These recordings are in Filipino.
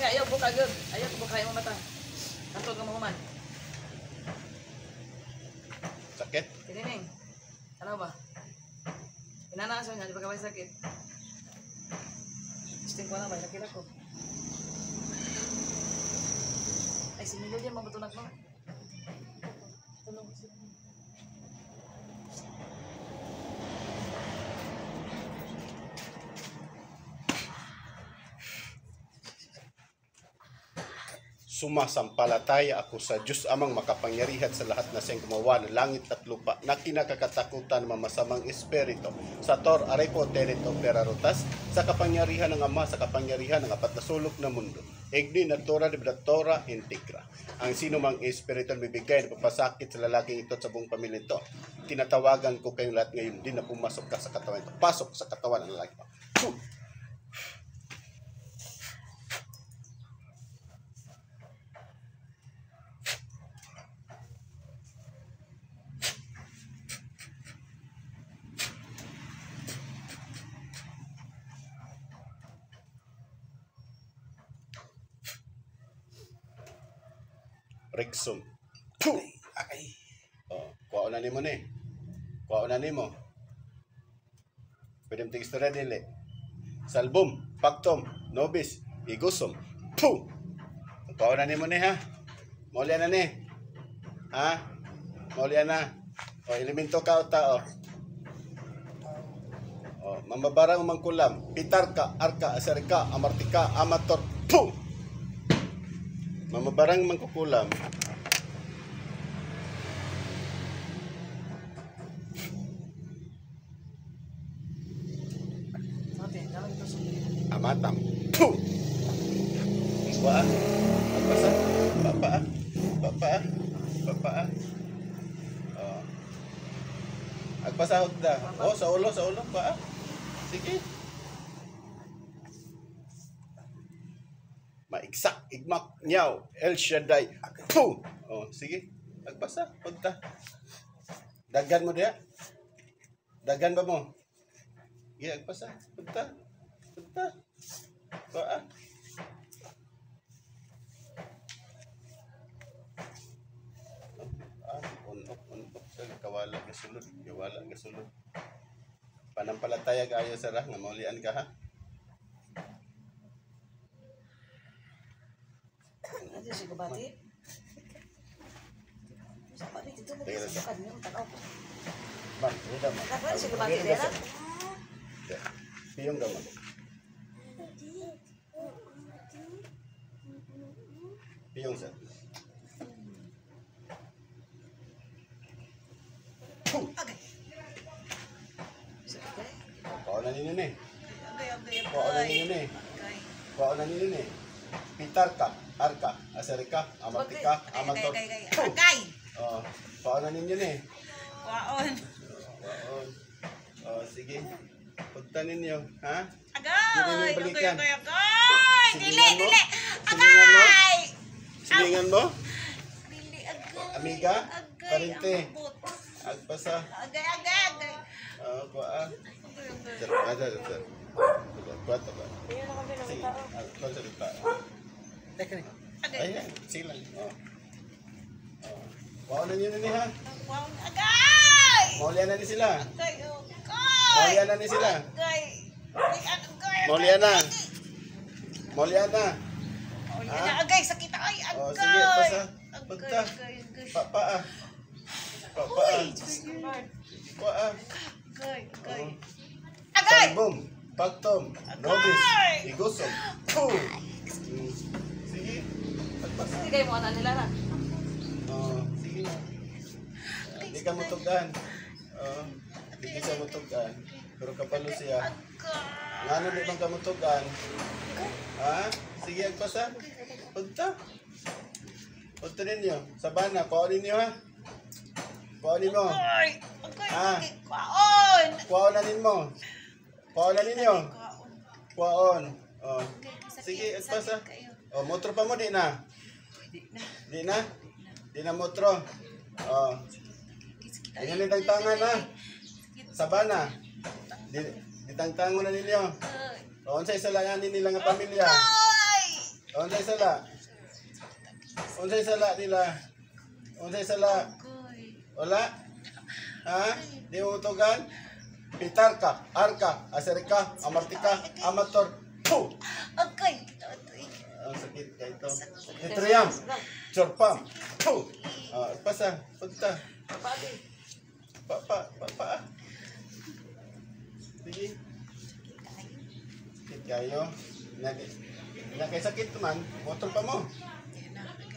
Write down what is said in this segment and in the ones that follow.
nga, ayaw buka good. Ayaw buka yung mata. Katog ka mahuman. Sakit? Tinining. Ano ba? Inanaso niya, di ba kabay sakit? Testing ko na ba, nakita ko. Ay, si Milo yan, mabutunak mo. Tulong ko sila. Sumasampalataya ako sa Diyos amang makapangyarihan sa lahat na siyang gumawa ng langit at lupa na kinakakatakutan ng mamasamang espiritu. Sa Tor Arepo Tenito Perarutas, sa kapangyarihan ng Ama, sa kapangyarihan ng apat na sulok na mundo. Igni na Tora de Tora Integra. Ang sino mang espiritu bibigay na papasakit sa lalaking ito at sa buong pamilya ito. Tinatawagan ko kayong lahat ngayon din na pumasok ka sa katawan ito. Pasok sa katawan ng lalaki ito. Rexum. Ay. Oh, kuha na nimo ni. Kuha na nimo. Pwede mo tigis na dili. Salbum, pactum, nobis, igusum. Puh! Kuha na nimo ni ha. Maulian na ni. Ha? Maulian na. O, elemento ka o tao. O, mamabarang umangkulam. Pitarka, arka, aserika, amartika, amator. Puh! Mamabarang mangkukulam. Amatam. Puh! Wah. Agpasa. Bapa. Bapa. Bapa. Oh. Agpasahod da. Oh, sa ulo pa. Sige. Maigsak, igmak, nyaw, El Shaddai. Puh! Oh, sige. Agpasa, punta. Dagan mo dia. Dagan ba mo? Sige, agpasa. Punta. Punta. Baa. Unok. Kawala ka sulod. Kawala ka sulod. Panampalataya ka ayo sarah. Nga maulian ka ha. Ano si kabati? Sa kabati dito mo sa kanya tanaw ko. Bang, udah mah. Kapag si kabati dera? Piyong gaman. Piyong sa. Okay. Kau na ninyo ni. Okay. Kau na ninyo ni. Kau na ninyo ni. Pitarka, arka, aserika, amartika, amator. Agay. Oh, kau na ninyo ni. Waon. Waon. Oh, sige. Punta ninyo, ha? Agay. Balikan. Agay. Dili. Silingan mo? Agay. Silingan mo? Dili agay. Amiga? Parente? Ambot. Agpasa. Agay. Oh, kuha. Sir. Kuha to ba? Sige. Kuha sa lupa. Teka ni. Ayan, silang. Oh. Kuha na nyo na ni ha? Agay. Maulian na ni sila. Agay. Maulian na ni sila. Agay. Maulian na. Maulian na. Agay, sakit ay. Agay. Oh, sige, pasa. Punta. Papa. Kuha. Agay. Salbum, pactum, nobis, igusum. Puh! Sige. Pagpasa. Hindi kayo mo anak nila na. Sige na. Hindi ka mutugan. Hindi ka mutugan. Pero kapalo siya. Ngano di bang kamutugan? Ha? Sige, agpasa. Punta. Punta ninyo. Sabana, kuha ninyo ha. Kuha ninyo. Ha? Kuha na ninyo. Kuha na ninyo. Kuhaon. Sige, agpasa. Motro pa mo, di na. Di na? Di na motro. Ganyan ni tangtangan ha. Sabana. Di tangtangan na ninyo. Unsay isa lang nila nga pamilya. Unsay sala? Unsay sala nila? Unsay sala? Wala? Ha? Di mo tugan? Pitarka, arka, aserika, amartika, amator. Puh! Okay. Ang sakit ka ito. Nitriam, chorpam. Puh! Pasa, pagta. Padi. Pa. Sige. Sakit kayo. Nakay sakit man, motor pa mo.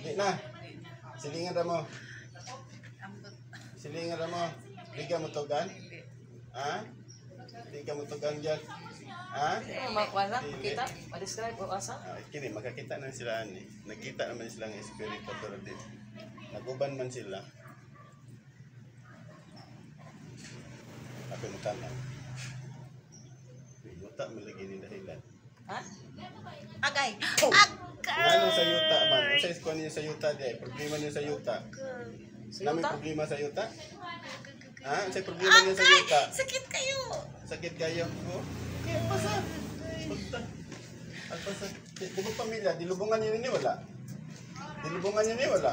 Di na. Silingan ra mo. Silingan ra mo. Liga mo tugan. Ha? Liga mo tugan dyan. Ha? Makuha na, makita, ma-describe o asa. Kini, makakita na sila ni. Nagkita naman sila ng espiritu pero din. Naguban man sila. Ako mo tanaw. Yuta malagi ni dahilan. Ha? Agay. Oh! Agay. Ano sa yuta man? Sa isko niyo sa yuta di. Problema niyo sa yuta. Nami Yuta? problema sa yuta? Ha? Sa problema niyo sa yuta? Sakit kayo. Sakit kayo? Oh? Kaya pasa. Pagta. Alpasa. Dibog pamilya, dilubungan niyo ni wala. Dilubungan niyo ni wala.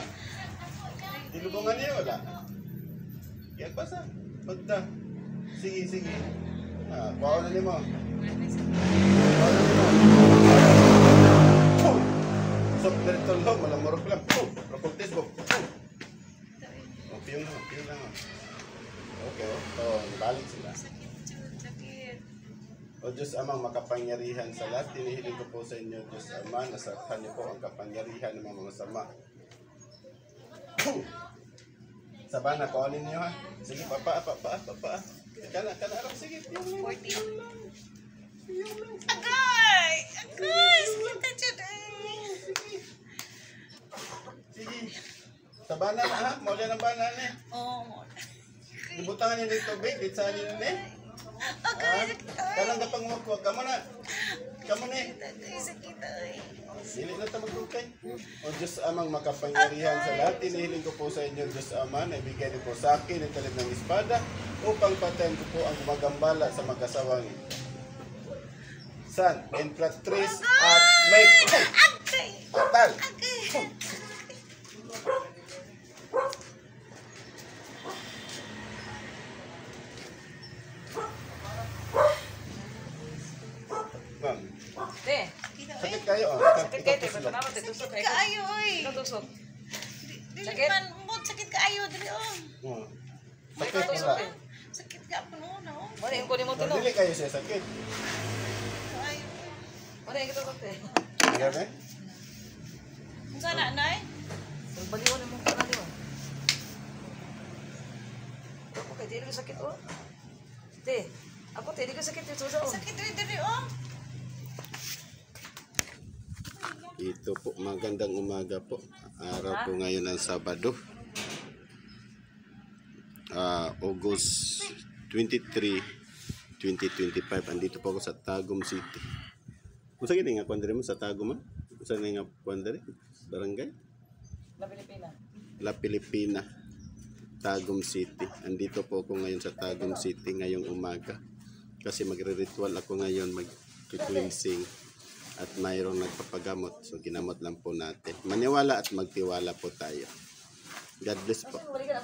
Dilubungan niyo wala. Kaya pasa. Pagta. Sige. Kuha na nimo. Kuha na nimo. Pum! Sok dari tolong, malah morok lang. Pum! Prokultis mo. Pum! Piyong lang. Okay, nabalik sila. Sakit. O Diyos Amang makapangyarihan sa lahat, tinihiling ko po sa inyo, Diyos Ama, nasaktan niyo po ang kapangyarihan ng mga masama. Sabana, kuhanin niyo ha. Sige, papa. Kana, sige, piyong lang. 14. Agay. Sakit na dyan. Sige. Sabana na ha, mauli ng bana ni. Oh. Ibutangan niyo ng tubig, ditsahan niyo ni. Agay. Kanang gapang mo, kamo na. Sakit ay. Dili na ito magdukay. O Diyos Amang makapangyarihan sa lahat, tinihiling ko po sa inyo, Diyos Ama, na ibigay niyo po sa akin ang talib ng espada upang patayin ko po ang gumagambala sa mag-asawang San, Empress at May Agay. Atal. Ma'am, Te, sakit kayo. sakit kayo, te. Ba't naman, te? Tusok kayo. Kaayo oy. Ikaw tusok. Dili Sakit? man mo sakit kaayo dili oh. Sakit Tusok, wala. te. Sakit ka po no. Wala yung kunin mo tinong. Dili kayo siya sakit. Kaayo. Wala yung kitusok, te. Grabe? Unsa na nay? Baliwan mo ka na diwa. Ako kay dili ko sakit oh. Te, ako te dili ko sakit yung susa oh. Sakit dili oh. Ito po, magandang umaga po. Araw po ngayon ng Sabado. August 23, 2025. Andito po ako sa Tagum City. Kung saan nga kwandari mo sa Tagum? Kung saan nga kwandari? Barangay? Na Pilipina. La Pilipina. Tagum City. Andito po ako ngayon sa Tagum City ngayong umaga. Kasi magre-ritual ako ngayon, mag-cleansing. At mayroong nagpapagamot. So, ginamot lang po natin. Maniwala at magtiwala po tayo. God bless po. Balikan ako.